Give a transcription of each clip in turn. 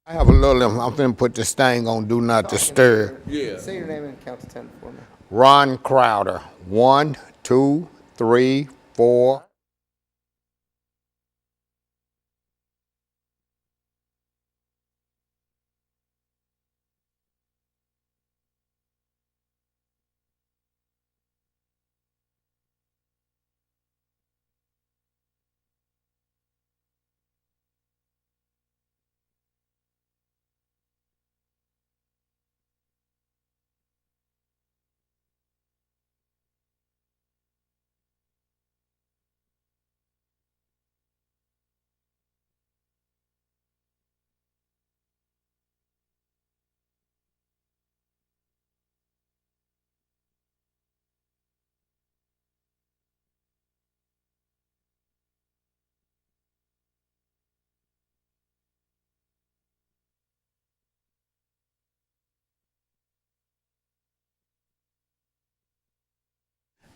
I have a little, I'm finna put this thing on Do Not Disturb. Yeah. Say your name and count to 10 for me. Ron Crowder. 1, 2, 3, 4.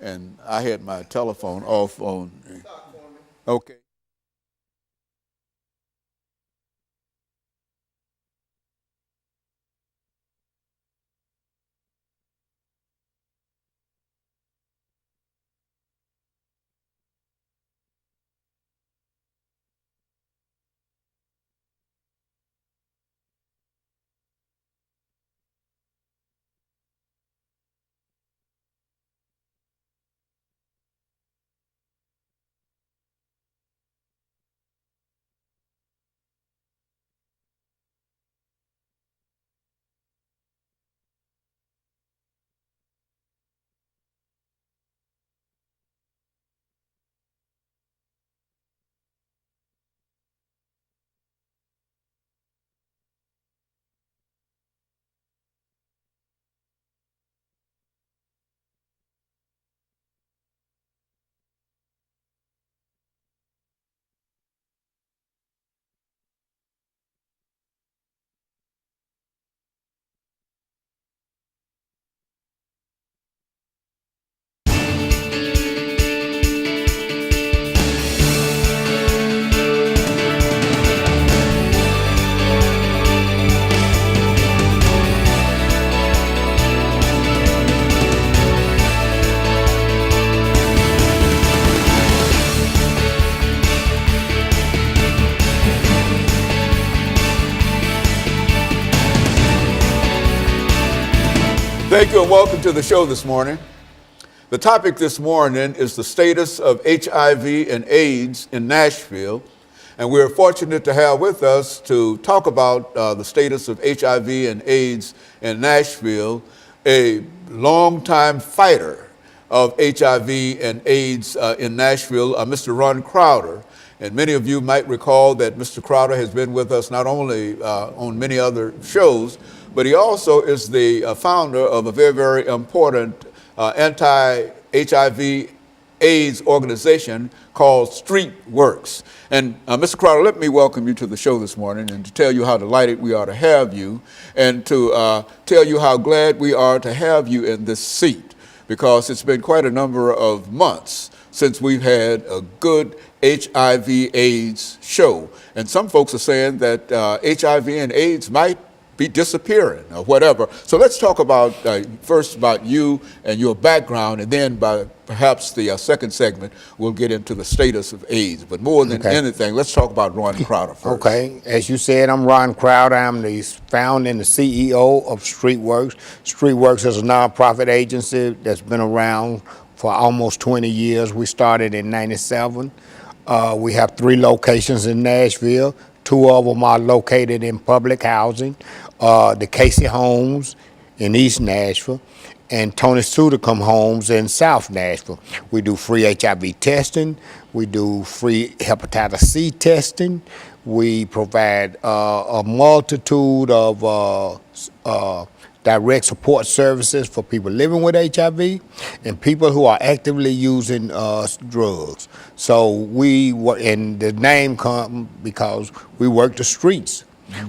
And I had my telephone off on. Okay. Thank you and welcome to the show this morning. The topic this morning is the status of HIV and AIDS in Nashville. And we're fortunate to have with us to talk about the status of HIV and AIDS in Nashville, a longtime fighter of HIV and AIDS in Nashville, Mr. Ron Crowder. And many of you might recall that Mr. Crowder has been with us not only on many other shows, but he also is the founder of a very, very important anti-HIV AIDS organization called StreetWorks. And Mr. Crowder, let me welcome you to the show this morning and to tell you how delighted we are to have you and to tell you how glad we are to have you in this seat, because it's been quite a number of months since we've had a good HIV AIDS show. And some folks are saying that HIV and AIDS might be disappearing or whatever. So let's talk about first about you and your background, and then by perhaps the second segment, we'll get into the status of AIDS. But more than anything, let's talk about Ron Crowder first. Okay, as you said, I'm Ron Crowder. I'm the founder and the CEO of StreetWorks. StreetWorks is a nonprofit agency that's been around for almost 20 years. We started in '97. We have 3 locations in Nashville. 2 of them are located in public housing. The Casey Homes in East Nashville and Tony Sudacum Homes in South Nashville. We do free HIV testing. We do free hepatitis C testing. We provide a multitude of direct support services for people living with HIV and people who are actively using drugs. So we work, and the name comes because we work the streets.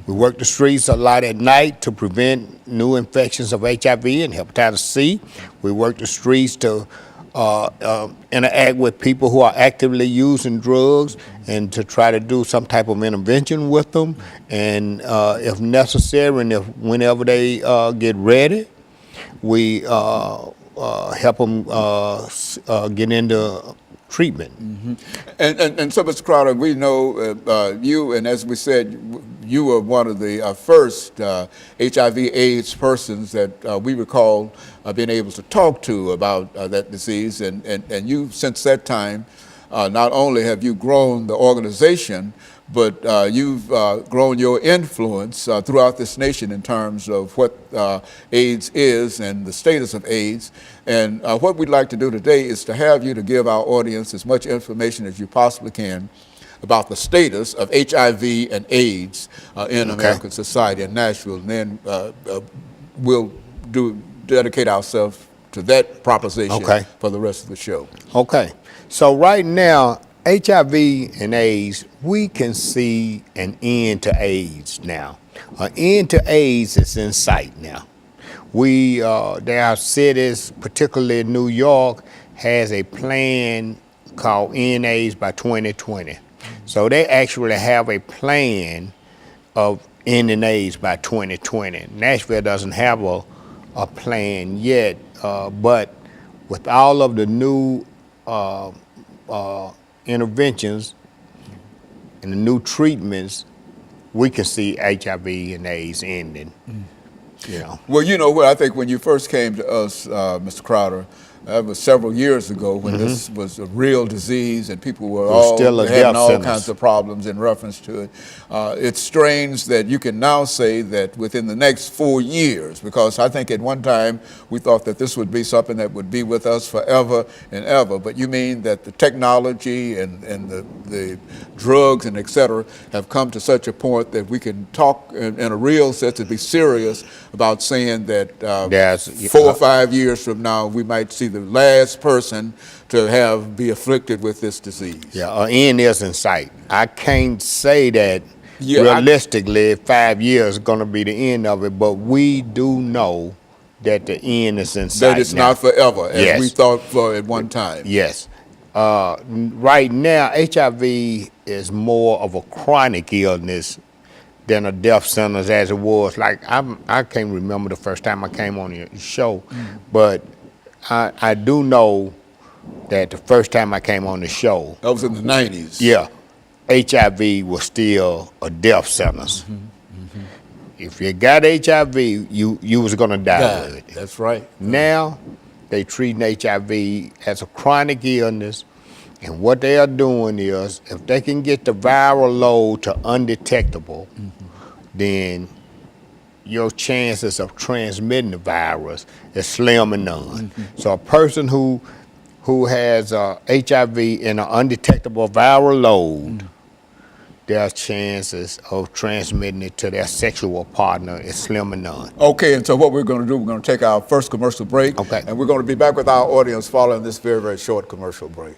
We work the streets a lot at night to prevent new infections of HIV and hepatitis C. We work the streets to interact with people who are actively using drugs and to try to do some type of intervention with them, and if necessary, and if whenever they get ready, we help them get into treatment. And so, Mr. Crowder, we know you, and as we said, you were one of the first HIV/AIDS persons that we recall being able to talk to about that disease. And you, since that time, not only have you grown the organization, but you've grown your influence throughout this nation in terms of what AIDS is and the status of AIDS. And what we'd like to do today is to have you to give our audience as much information as you possibly can about the status of HIV and AIDS in American society in Nashville. And then we'll dedicate ourselves to that proposition for the rest of the show. Okay. So right now, HIV and AIDS, we can see an end to AIDS now. An end to AIDS is in sight now. There are cities, particularly New York, has a plan called End AIDS by 2020. So they actually have a plan of ending AIDS by 2020. Nashville doesn't have a plan yet, but with all of the new interventions and the new treatments, we can see HIV and AIDS ending. You know. Well, you know what? I think when you first came to us, Mr. Crowder, that was several years ago when this was a real disease and people were all having all kinds of problems in reference to it. It's strange that you can now say that within the next 4 years, because I think at one time we thought that this would be something that would be with us forever and ever. But you mean that the technology and the drugs and et cetera have come to such a point that we can talk in a real sense and be serious about saying that 4 or 5 years from now we might see the last person to be afflicted with this disease. Yeah, an end is in sight. I can't say that realistically 5 years is going to be the end of it, but we do know that the end is in sight. That it's not forever, as we thought for at one time. Yes. Right now, HIV is more of a chronic illness than a death sentence as it was. Like, I can't remember the first time I came on the show, but I do know that the first time I came on the show, that was in the 90s. Yeah, HIV was still a death sentence. If you got HIV, you was gonna die with it. That's right. Now they treating HIV as a chronic illness, and what they are doing is, if they can get the viral load to undetectable, then your chances of transmitting the virus is slim and none. So a person who has HIV in an undetectable viral load, their chances of transmitting it to their sexual partner is slim and none. Okay, and so what we're going to do, we're going to take our first commercial break, and we're going to be back with our audience following this very, very short commercial break.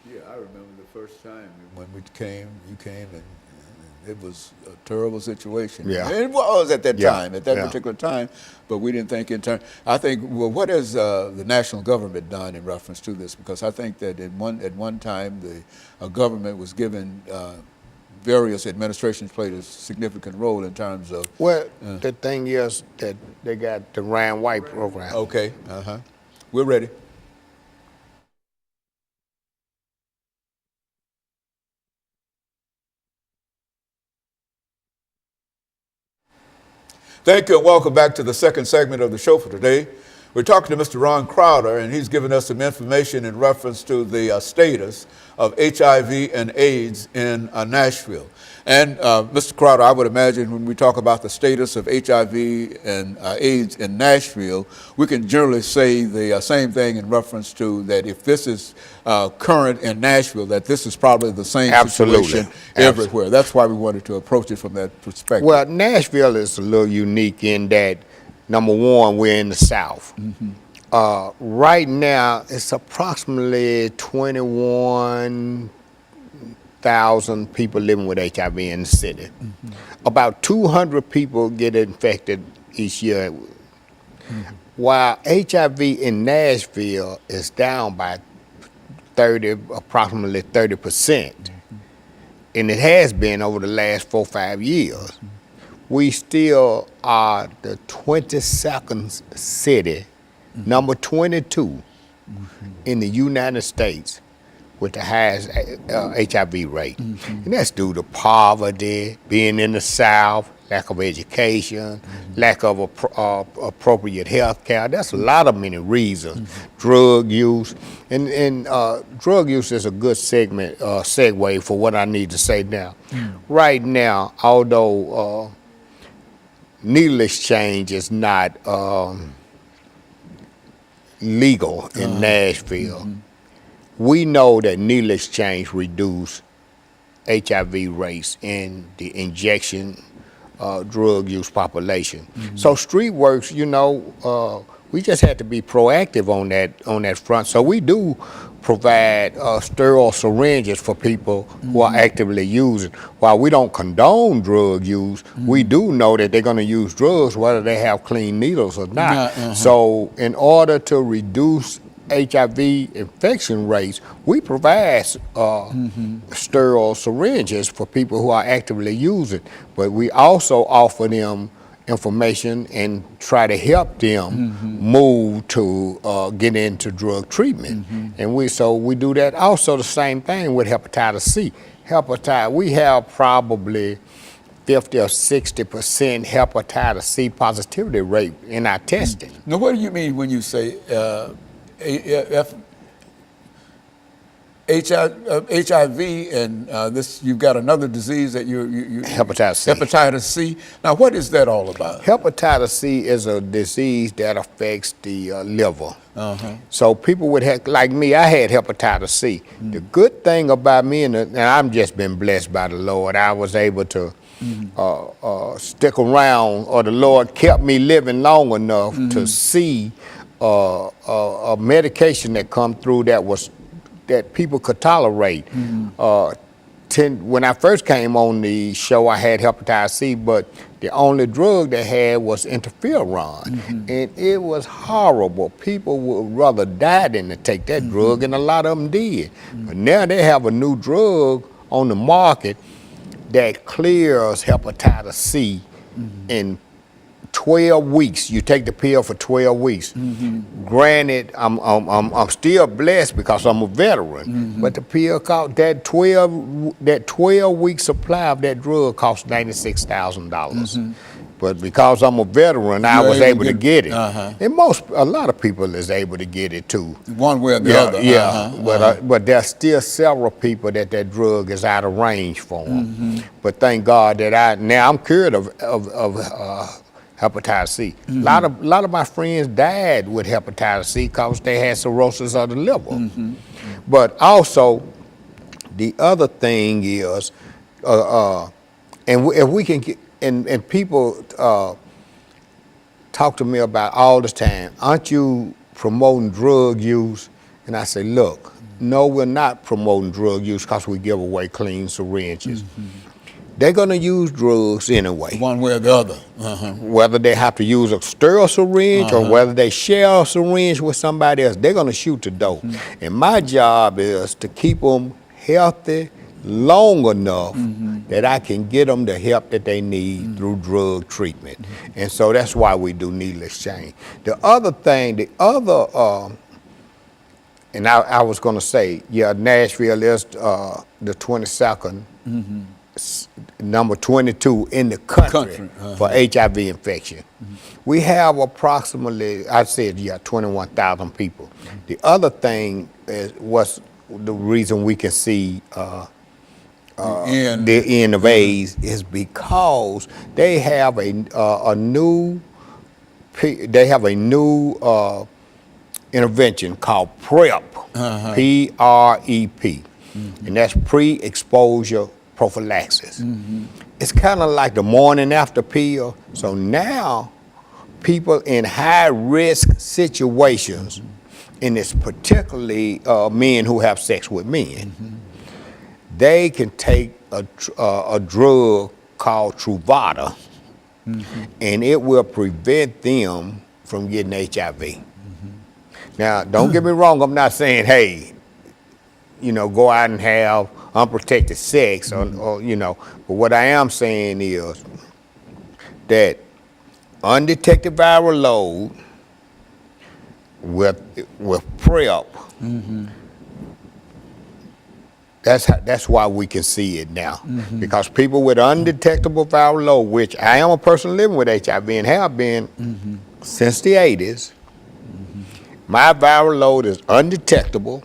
Yeah, I remember the first time when you came, and it was a terrible situation. Yeah. It was at that time, at that particular time, but we didn't think in terms. I think, well, what has the national government done in reference to this? Because I think that at one time the government was given various administrations played a significant role in terms of. Well, the thing is that they got the Ryan White program. Okay. We're ready. Thank you and welcome back to the second segment of the show for today. We're talking to Mr. Ron Crowder, and he's given us some information in reference to the status of HIV and AIDS in Nashville. And Mr. Crowder, I would imagine when we talk about the status of HIV and AIDS in Nashville, we can generally say the same thing in reference to that if this is current in Nashville, that this is probably the same situation everywhere. That's why we wanted to approach it from that perspective. Well, Nashville is a little unique in that, number one, we're in the South. Right now, it's approximately 21,000 people living with HIV in the city. About 200 people get infected each year. While HIV in Nashville is down by approximately 30%, and it has been over the last 4 or 5 years, we still are the 22nd city, number 22 in the United States with the highest HIV rate. And that's due to poverty, being in the South, lack of education, lack of appropriate health care. That's a lot of many reasons. Drug use. And drug use is a good segue for what I need to say now. Right now, although needle exchange is not legal in Nashville, we know that needle exchange reduce HIV rates in the injection drug use population. So StreetWorks, you know, we just had to be proactive on that front. So we do provide sterile syringes for people who are actively using. While we don't condone drug use, we do know that they're going to use drugs whether they have clean needles or not. So in order to reduce HIV infection rates, we provide sterile syringes for people who are actively using, but we also offer them information and try to help them move to get into drug treatment. And we do that. Also the same thing with hepatitis C. We have probably 50 or 60% hepatitis C positivity rate in our testing. Now, what do you mean when you say HIV and this? You've got another disease that you hepatitis C. Hepatitis C. Now, what is that all about? Hepatitis C is a disease that affects the liver. So people like me, I had hepatitis C. The good thing about me, and I've just been blessed by the Lord, I was able to stick around, or the Lord kept me living long enough to see a medication that come through that people could tolerate. When I first came on the show, I had hepatitis C, but the only drug they had was interferon, and it was horrible. People would rather die than to take that drug, and a lot of them did. But now they have a new drug on the market that clears hepatitis C in 12 weeks. You take the pill for 12 weeks. Granted, I'm still blessed because I'm a veteran, but the pill cost that 12-week supply of that drug cost $96,000. But because I'm a veteran, I was able to get it. And a lot of people is able to get it too. One way or the other. But there's still several people that drug is out of range for them. But thank God that I'm cured of hepatitis C. A lot of my friends died with hepatitis C because they had cirrhosis of the liver. But also, the other thing is, if we can get, and people talk to me about all the time, aren't you promoting drug use? And I say, look, no, we're not promoting drug use because we give away clean syringes. They're going to use drugs anyway. One way or the other. Whether they have to use a sterile syringe or whether they share a syringe with somebody else, they're going to shoot the dope. And my job is to keep them healthy, long enough that I can get them the help that they need through drug treatment. And so that's why we do needle exchange. The other thing, and I was going to say, yeah, Nashville is the 22nd, number 22 in the country for HIV infection. We have approximately, I said, 21,000 people. The other thing was the reason we can see the end of AIDS is because they have a new intervention called PrEP, P-R-E-P, and that's pre-exposure prophylaxis. It's kind of like the morning after pill. So now people in high-risk situations, and it's particularly men who have sex with men, they can take a drug called Truvada, and it will prevent them from getting HIV. Now, don't get me wrong, I'm not saying, hey, go out and have unprotected sex, or but what I am saying is that undetected viral load with PrEP, that's why we can see it now. Because people with undetectable viral load, which I am a person living with HIV and have been since the 80s, my viral load is undetectable,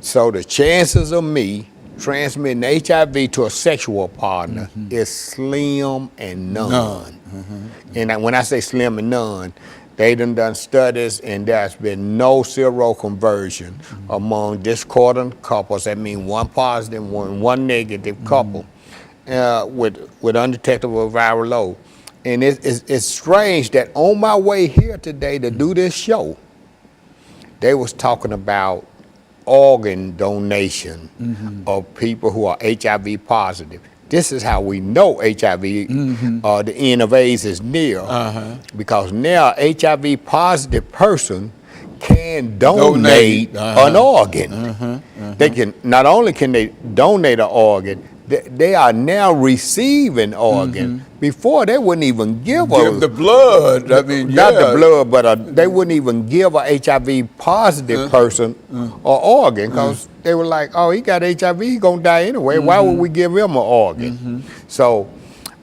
so the chances of me transmitting HIV to a sexual partner is slim and none. And when I say slim and none, they done studies, and there's been no seroconversion among discordant couples. That means one positive, one negative couple with undetectable viral load. And it's strange that on my way here today to do this show, they was talking about organ donation of people who are HIV positive. This is how we know HIV, the end of AIDS is near, because now HIV positive person can donate an organ. They can, not only can they donate an organ, they are now receiving organ. Before they wouldn't even give the blood. I mean, not the blood, but they wouldn't even give a HIV positive person an organ, because they were like, oh, he got HIV, he gonna die anyway. Why would we give him an organ? So,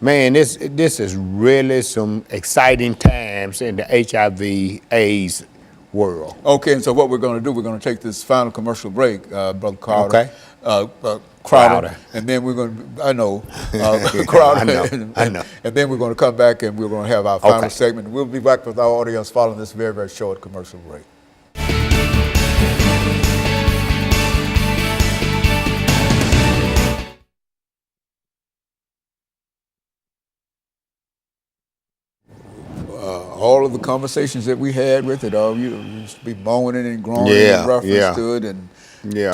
man, this is really some exciting times in the HIV/AIDS world. Okay, and so what we're going to do, we're going to take this final commercial break, Brother Crowder. Okay. Crowder. And then we're going to, Crowder. I know. And then we're going to come back and we're going to have our final segment. We'll be back with our audience following this very, very short commercial break. All of the conversations that we had with it, you used to be moaning and groaning in reference to it, and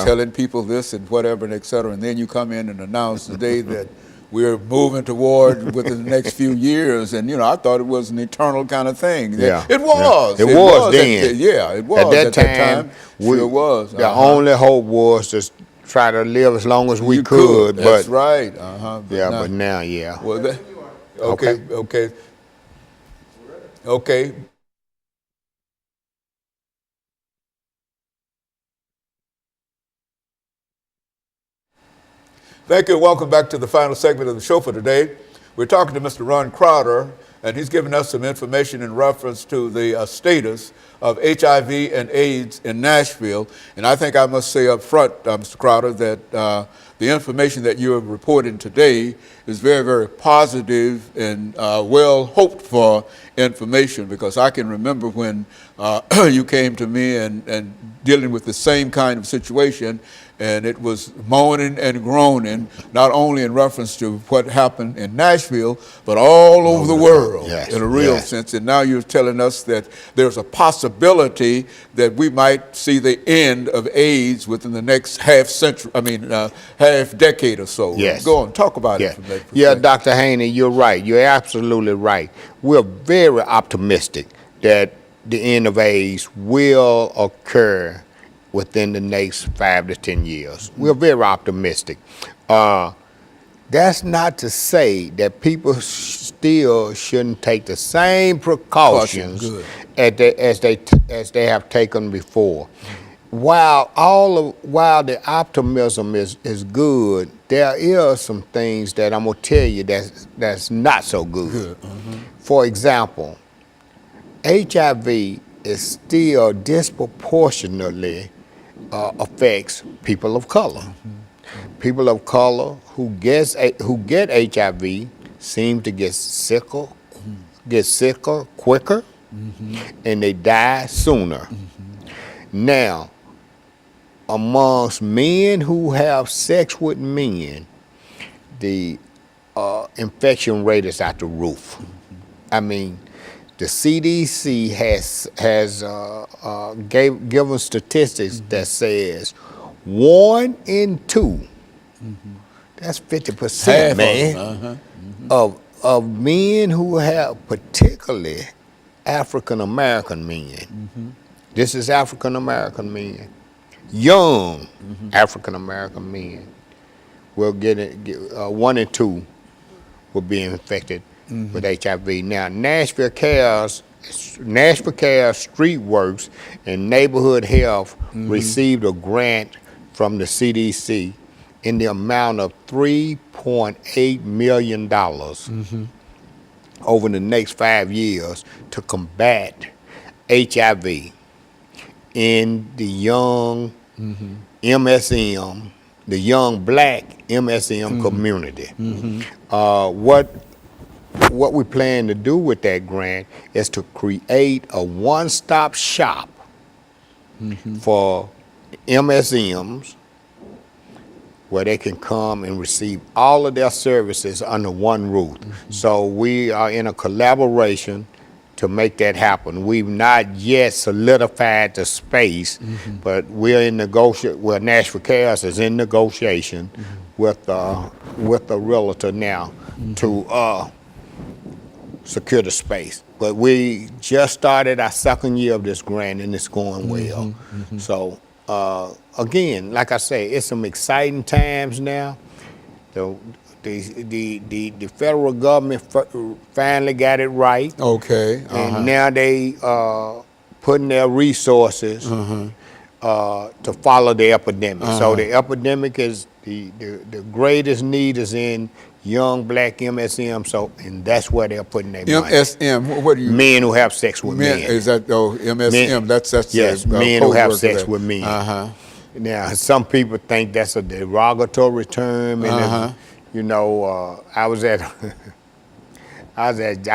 telling people this and whatever, and et cetera. And then you come in and announce today that we're moving toward within the next few years. And, I thought it was an eternal kind of thing. It was. It was then. It was. At that time, it was. The only hope was to try to live as long as we could. That's right. But now, Well, Okay. Thank you, and welcome back to the final segment of the show for today. We're talking to Mr. Ron Crowder, and he's giving us some information in reference to the status of HIV and AIDS in Nashville. And I think I must say up front, Mr. Crowder, that the information that you have reported today is very, very positive and well hoped for information, because I can remember when you came to me and dealing with the same kind of situation, and it was moaning and groaning, not only in reference to what happened in Nashville, but all over the world in a real sense. And now you're telling us that there's a possibility that we might see the end of AIDS within the next half decade or so. Yes. Go on, talk about it. Dr. Haney, you're right. You're absolutely right. We're very optimistic that the end of AIDS will occur within the next 5 to 10 years. We're very optimistic. That's not to say that people still shouldn't take the same precautions Good. as they have taken before. While the optimism is good, there is some things that I'm gonna tell you that's not so good. For example, HIV is still disproportionately affects people of color. People of color who get HIV seem to get sicker quicker, and they die sooner. Now, amongst men who have sex with men, the infection rate is out the roof. I mean, the CDC has given statistics that says 1 in 2. That's 50%, man. Of men who have, particularly African American men. This is African American men, young African American men will get it. 1 in 2 will be infected with HIV. Now, Nashville Cares, Street Works, and Neighborhood Health received a grant from the CDC in the amount of $3.8 million over the next 5 years to combat HIV in the young MSM, the young black MSM community. What we plan to do with that grant is to create a one-stop shop for MSMs where they can come and receive all of their services under one roof. So we are in a collaboration to make that happen. We've not yet solidified the space, but we're in negotiation. Well, Nashville Cares is in negotiation with a realtor now to secure the space. But we just started our 2nd year of this grant, and it's going well. So again, like I say, it's some exciting times now. The federal government finally got it right. Okay. And now they putting their resources to follow the epidemic. So the epidemic is the greatest need is in young black MSM. So, and that's where they're putting their money. MSM. What do you? Men who have sex with men. Is that MSM? Men, that's yes. Men who have sex with men. Now, some people think that's a derogatory term, and you know, I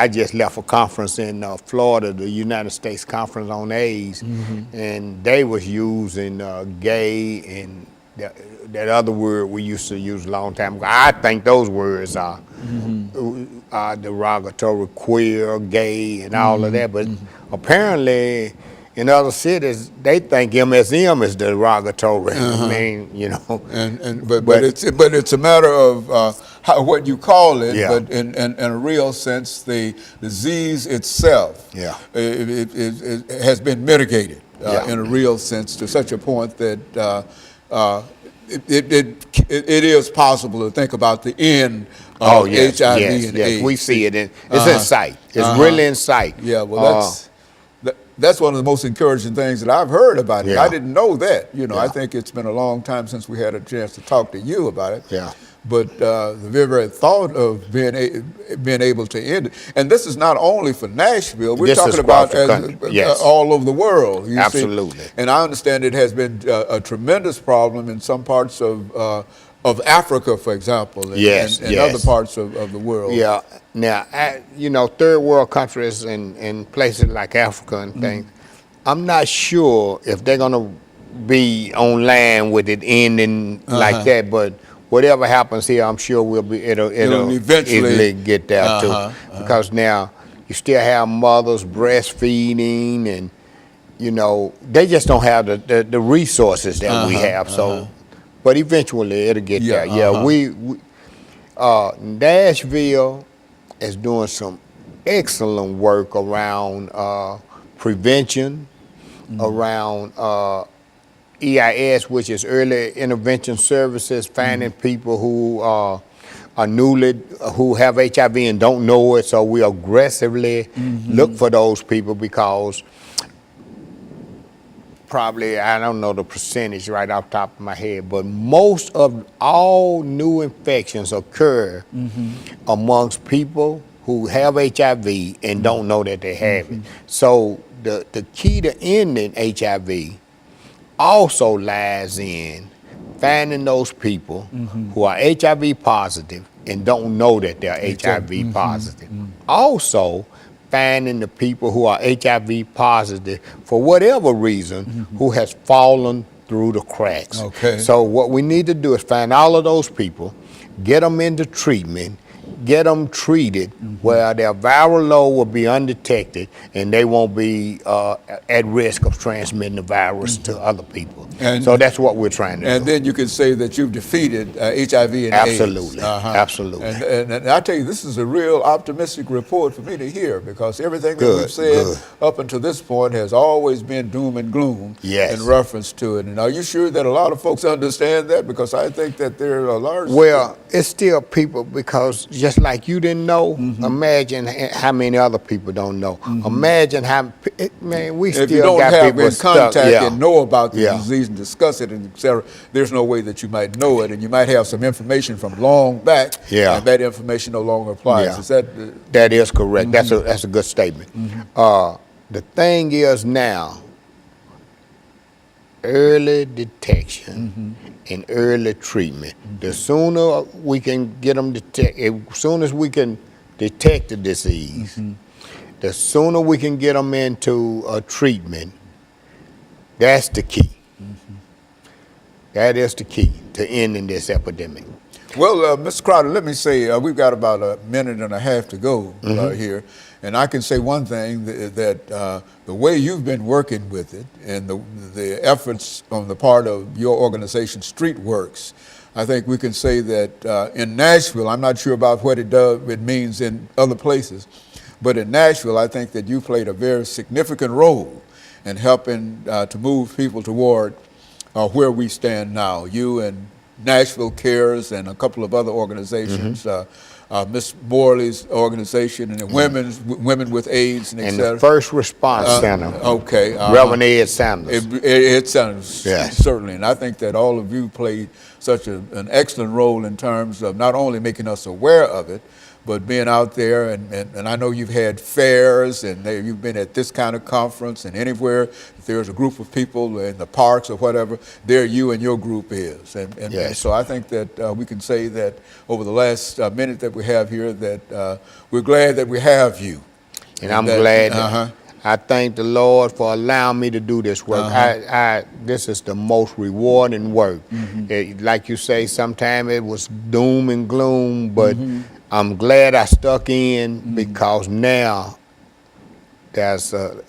just left a conference in Florida, the United States Conference on AIDS, and they was using gay and that other word we used to use a long time ago. I think those words are derogatory, queer, gay, and all of that. But apparently, in other cities, they think MSM is derogatory. I mean, you know. But it's a matter of what you call it. Yeah. But in a real sense, the disease itself, it has been mitigated in a real sense to such a point that it is possible to think about the end of HIV and AIDS. We see it. It's in sight. It's really in sight. Yeah, well, that's one of the most encouraging things that I've heard about it. Yeah. I didn't know that. You know, Yeah. I think it's been a long time since we had a chance to talk to you about it. Yeah. But the very thought of being able to end it, and this is not only for Nashville. We're This is talking about yes. all over the world. You Absolutely. see? And I understand it has been a tremendous problem in some parts of Africa, for example, and other parts of the world. Yeah. Now, you know, third world countries and places like Africa and things, I'm not sure if they're going to be on land with it ending like that, but whatever happens here, I'm sure it'll eventually get there too. Because now you still have mothers breastfeeding, and you know they just don't have the resources that we have. So, but eventually it'll get there. Yeah, we Nashville is doing some excellent work around prevention, around EIS, which is Early Intervention Services, finding people who are who have HIV and don't know it. So we aggressively look for those people because probably, I don't know the percentage right off the top of my head, but most of all new infections occur amongst people who have HIV and don't know that they have it. So the key to ending HIV also lies in finding those people who are HIV positive and don't know that they're HIV positive. Also, finding the people who are HIV positive for whatever reason who has fallen through the cracks. Okay. So what we need to do is find all of those people, get them into treatment, get them treated where their viral load will be undetected and they won't be at risk of transmitting the virus to other people. And so that's what we're trying to do. And then you can say that you've defeated HIV and Absolutely. AIDS. Absolutely. And I tell you, this is a real optimistic report for me to hear, because everything that we've said up until this point has always been doom and gloom in reference to it. And are you sure that a lot of folks understand that? Because I think that there are a large... Well, it's still people, because just like you didn't know, imagine how many other people don't know. Imagine how, man, we if still you don't got have people in contact stuck. and know about the disease and discuss it and et cetera, there's no way that you might know it, and you might have some information from long back, and that information no longer applies. Is that that is correct. That's a good statement. The thing is now, early detection and early treatment. The sooner we can get them detected, as soon as we can detect the disease, the sooner we can get them into a treatment. That's the key. That is the key to ending this epidemic. Well, Mr. Crowder, let me say, we've got about a minute and a half to go here. And I can say one thing, that the way you've been working with it and the efforts on the part of your organization, StreetWorks, I think we can say that in Nashville, I'm not sure about what it means in other places, but in Nashville, I think that you played a very significant role in helping to move people toward where we stand now. You and Nashville Cares and a couple of other organizations, Miss Morley's organization, and the Women with AIDS, and et cetera. The First Response Center. Okay. Reverend Ed Sanders. Ed Sanders, certainly. And I think that all of you played such an excellent role in terms of not only making us aware of it, but being out there, and I know you've had fairs, and you've been at this kind of conference, and anywhere if there's a group of people in the parks or whatever, there you and your group is. And so I think that we can say that over the last minute that we have here, that we're glad that we have you. And I'm glad that I thank the Lord for allowing me to do this work. This is the most rewarding work. Like you say, sometimes it was doom and gloom, but I'm glad I stuck in, because now there's a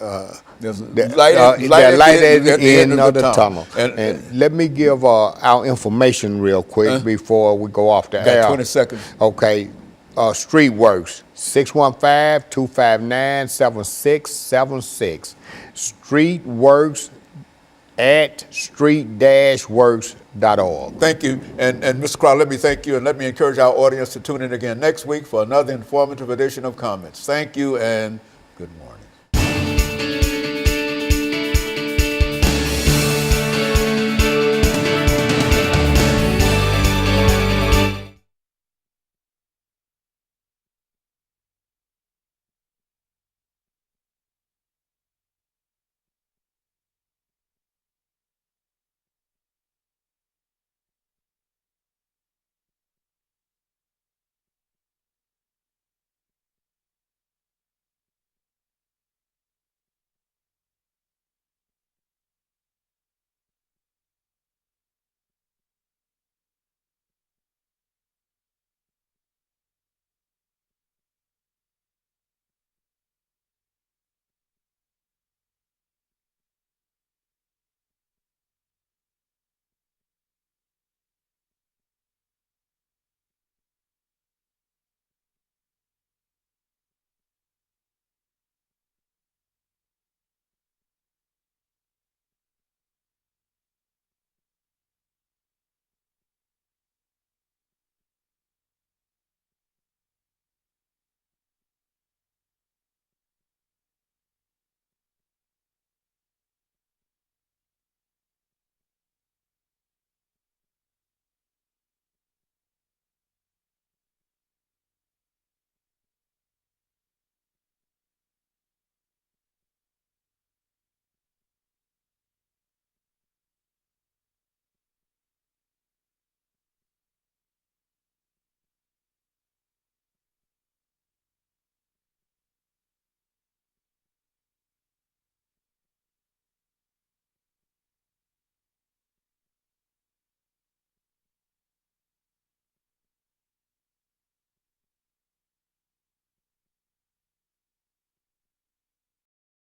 light at the end of the tunnel. And let me give our information real quick before we go off the air. 20 seconds. Okay. StreetWorks, 615-259-7676. StreetWorks at street-works.org. Thank you. And Mr. Crowder, let me thank you, and let me encourage our audience to tune in again next week for another informative edition of Comments. Thank you, and good morning.